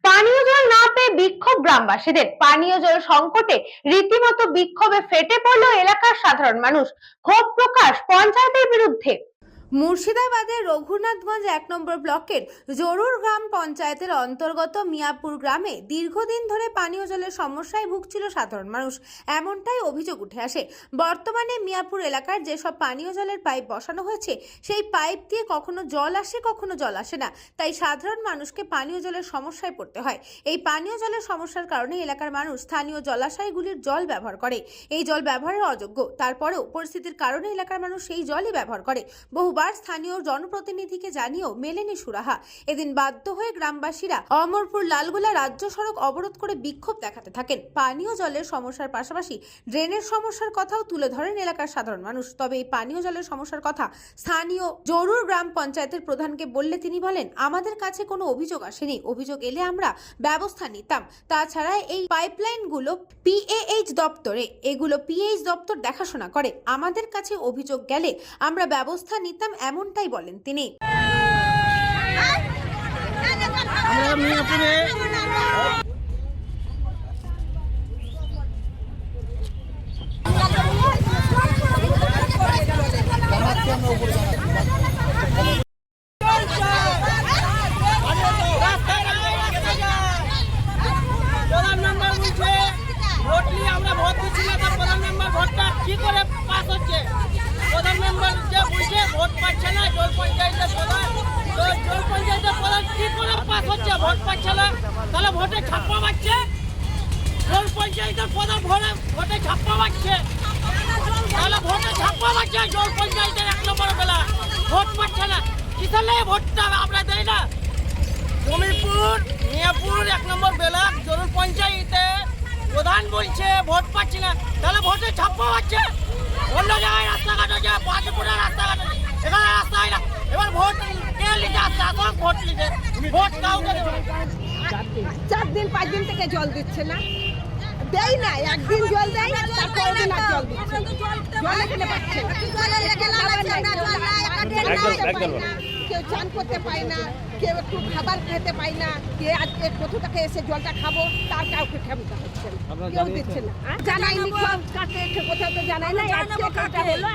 পানীয় জল না পেয়ে বিক্ষোভ গ্রামবাসীদের। পানীয় জল সংকটে রীতিমতো বিক্ষোভে ফেটে পড়ল এলাকার সাধারণ মানুষ। ক্ষোভ প্রকাশ পঞ্চায়েতের বিরুদ্ধে। মুর্শিদাবাদের রঘুনাথগঞ্জ 1 নম্বর ব্লকের জরুর গ্রাম পঞ্চায়েতের অন্তর্গত মিয়াপুর গ্রামে দীর্ঘদিন ধরে পানীয় জলের সমস্যায় ভুগছিল সাধারণ মানুষ। এমনটাই অভিযোগ উঠে আসে। বর্তমানে মিয়াপুর এলাকার যেসব পানীয় জলের পাইপ বসানো হয়েছে সেই পাইপ দিয়ে কখনো জল আসে কখনো জল আসে না, তাই সাধারণ মানুষকে পানীয় জলের সমস্যায় পড়তে হয়। এই পানীয় জলের সমস্যার কারণে এলাকার মানুষ স্থানীয় জলাশয়গুলির জল ব্যবহার করে। এই জল ব্যবহারের অযোগ্য, তারপরেও পরিস্থিতির কারণে এলাকার মানুষ সেই জলই ব্যবহার করে। বহুবার স্থানীয় জনপ্রতিনিধিকে জানিয়েও মেলেনি সুরাহা। এদিন বাধ্য হয়ে গ্রামবাসীরা অমরপুর লালগোলা রাজ্য সড়ক অবরোধ করে বিক্ষোভ দেখাতে থাকেন। পানীয় জলের সমস্যার পাশাপাশি ড্রেনের সমস্যার কথাও তুলে ধরেন এলাকার সাধারণ মানুষ। তবে এই পানীয় জলের সমস্যার কথা স্থানীয় জরুর গ্রাম পঞ্চায়েতের প্রধানকে বললে তিনি বলেন, আমাদের কাছে কোনো অভিযোগ আসেনি, অভিযোগ এলে আমরা ব্যবস্থা নিতাম। তাছাড়া এই পাইপলাইনগুলো পিএইচ দপ্তরে, এগুলো পিএইচ দপ্তর দেখাশোনা করে, আমাদের কাছে অভিযোগ গেলে আমরা ব্যবস্থা নিতাম, এমনটাই বলেন তিনি। প্রধান মেম্বার যে বুঝে ভোট পাচ্ছে না, জল পঞ্চায়েতের প্রধান কি করে পাস হচ্ছে, ভোট পাচ্ছে না, তাহলে ভোটে ছাপ্পা মারছে। জল পঞ্চায়েতের প্রধান ভোটে ছাপ্পা মারছে, তাহলে ভোটে ছাপ্পা মারছে। জল পঞ্চায়েতের 1 নম্বর বেলা ভোট পাচ্ছে না, কিসের লাগে ভোটটা আমরা দেই না? জমিপুর মিয়াপুর 1 নম্বর বেলা জরুর পঞ্চায়েতে প্রধান বলছে ভোট পাচ্ছি না, তাহলে ভোটে ছাপ্পা মারছে। অন্য জায়গায় রাস্তাঘাট হচ্ছে, বাজিপুরের রাস্তাঘাট, এখানে রাস্তা হয় না। এবার ভোট কে লিখে আসছে, আসলে ভোট লিখে ভোট কাউকে 4 দিন 5 দিন থেকে জল দিচ্ছে না, দেই না। একদিন জল দেয়, তারপরে দিন আর জল দিচ্ছে না। জল এখানে পাচ্ছে না, কেউ চান করতে পায় না, কেউ একটু খাবার খেতে পায় না, কে আজকে কোথা থেকে এসে জলটা খাবো তার কাউকে ক্ষমতা হচ্ছে না, কেউ দিচ্ছে না। জানাইনি কাকে, কোথাও তো জানাই না। আজকে কাটা হলো,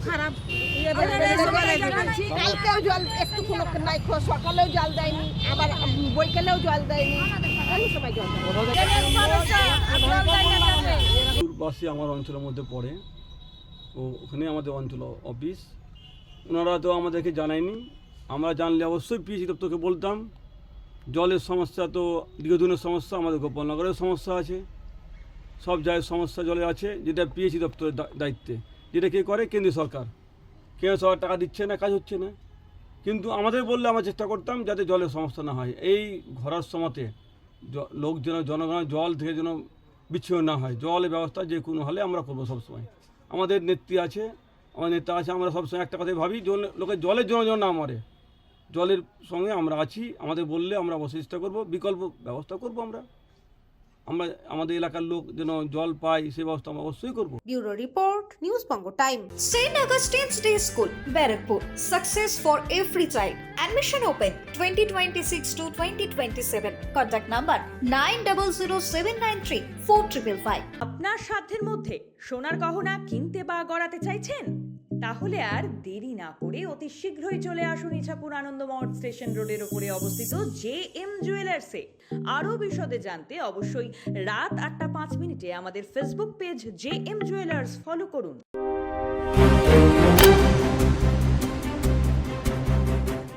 খারাপ কালকেও জল একটু কোনো নাই, সকালেও জল দেয়নি, আবার বৈকালেও জল দেয়নি, সবাই জল বাসী আমার অঞ্চলের মধ্যে পড়ে, ও ওখানে আমাদের অঞ্চল অফিস। ওনারা তো আমাদেরকে জানায়নি, আমরা জানলে অবশ্যই পিএইচই দপ্তরকে বলতাম। জলের সমস্যা তো দীর্ঘদিনের সমস্যা, আমাদের গোপালনগরের সমস্যা আছে, সব জায়গায় সমস্যা জলের আছে, যেটা পিএইচই দপ্তরের দায়িত্বে। যেটা কে করে? কেন্দ্রীয় সরকার। কেন্দ্র সরকার টাকা দিচ্ছে না, কাজ হচ্ছে না। কিন্তু আমাদের বললে আমরা চেষ্টা করতাম যাতে জলের সমস্যা না হয়। এই ঘরার সময়তে লোক যেন জনগণের জল থেকে যেন বিচ্ছিন্ন না হয়, জলের ব্যবস্থা যে কোনো হলে আমরা করবো সবসময়। আমাদের নেত্রী আছে, আমার নেতা আছে, আমরা সবসময় একটা কথাই ভাবি, লোকের জলের জন্য যেন না মরে, জলের সঙ্গে আমরা আছি। আমাদের বললে আমরা অবশ্যই চেষ্টা করবো, বিকল্প ব্যবস্থা করবো। আমরা আমাদের এলাকার লোক যেন জল পায় সেই ব্যবস্থা আমরা অবশ্যই করবো। Bureau report, news Banga time. St. Augustine's Day School, Barrackpur. Success for every child. Admission open 2026 to 2027. Contact number 9007934555. আপনার সাধ্যের মধ্যে সোনার গহনা কিনতে বা গড়াতে চাইছেন? তাহলে আর দেরি না করে অতি শীঘ্রই চলে আসুন ইছাপুর আনন্দমঠ স্টেশন রোডের উপরে অবস্থিত JM জুয়েলার্সে। আরও বিশদে জানতে অবশ্যই রাত 8:05 আমাদের Facebook page JM jewellers follow করুন।